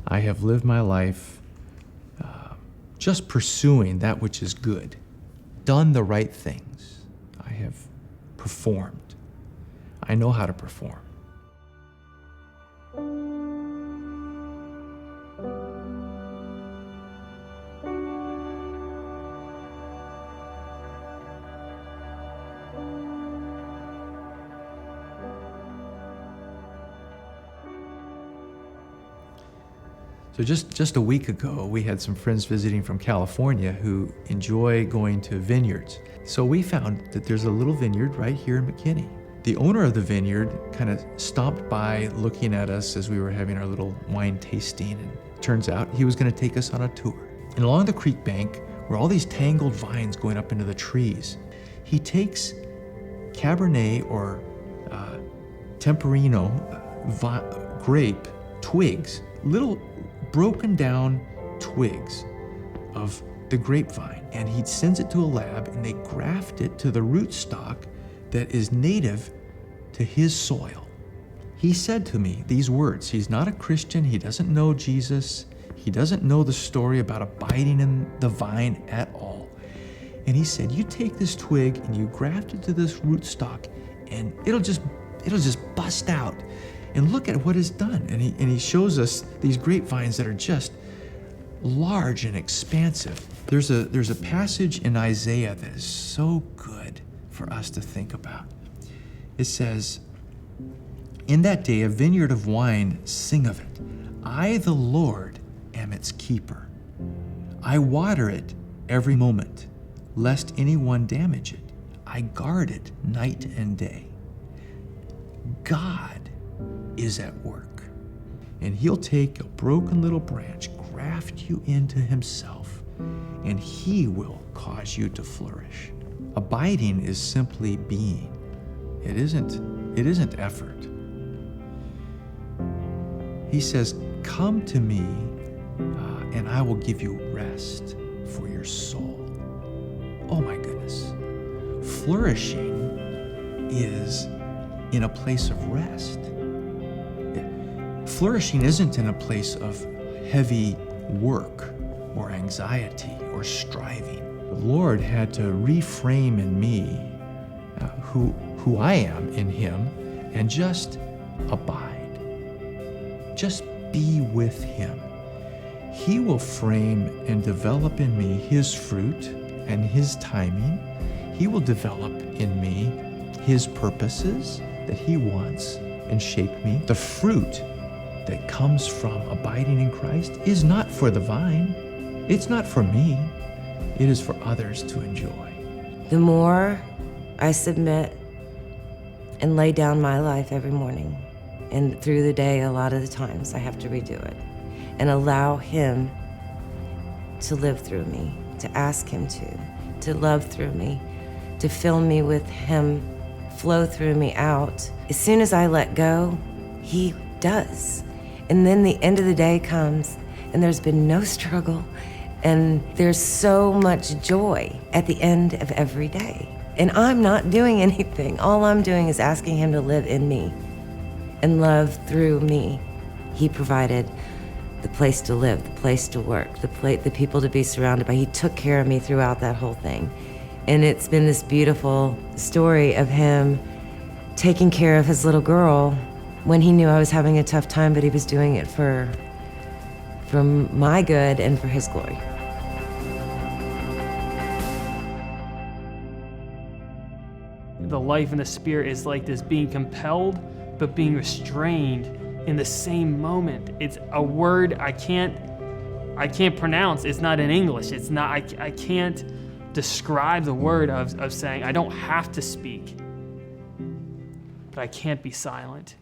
I have lived my life just pursuing that which is good, done the right things. I have performed. I know how to perform. So just a week ago, we had some friends visiting from California who enjoy going to vineyards. So we found that there's a little vineyard right here in McKinney. The owner of the vineyard kind of stopped by looking at us as we were having our little wine tasting, and turns out he was going to take us on a tour. And along the creek bank were all these tangled vines going up into the trees. He takes Cabernet or Temperino grape twigs, little broken down twigs of the grapevine, and he sends it to a lab and they graft it to the rootstock that is native to his soil. He said to me these words. He's not a Christian. He doesn't know Jesus. He doesn't know the story about abiding in the vine at all. And he said, you take this twig and you graft it to this rootstock and it'll just bust out. And look at what is done. And he shows us these grapevines that are just large and expansive. There's a passage in Isaiah that is so good for us to think about. It says, in that day, a vineyard of wine, sing of it. I, the Lord, am its keeper. I water it every moment, lest anyone damage it. I guard it night and day. God is at work, and he'll take a broken little branch, graft you into himself, and he will cause you to flourish. Abiding is simply being. It isn't effort. He says, come to me and I will give you rest for your soul. Oh my goodness. Flourishing is in a place of rest. Flourishing isn't in a place of heavy work or anxiety or striving. The Lord had to reframe in me who I am in him and just abide. Just be with him. He will frame and develop in me his fruit and his timing. He will develop in me his purposes that he wants and shape me. The fruit that comes from abiding in Christ is not for the vine. It's not for me. It is for others to enjoy. The more I submit and lay down my life every morning, and through the day, a lot of the times I have to redo it, and allow him to live through me, to ask him to love through me, to fill me with him, flow through me out. As soon as I let go, he does. And then the end of the day comes, and there's been no struggle, and there's so much joy at the end of every day. And I'm not doing anything. All I'm doing is asking him to live in me and love through me. He provided the place to live, the place to work, the people to be surrounded by. He took care of me throughout that whole thing. And it's been this beautiful story of him taking care of his little girl when he knew I was having a tough time, but he was doing it for my good and for his glory. The life in the Spirit is like this being compelled, but being restrained in the same moment. It's a word I can't pronounce. It's not in English. It's not, I can't describe the word of saying, I don't have to speak, but I can't be silent.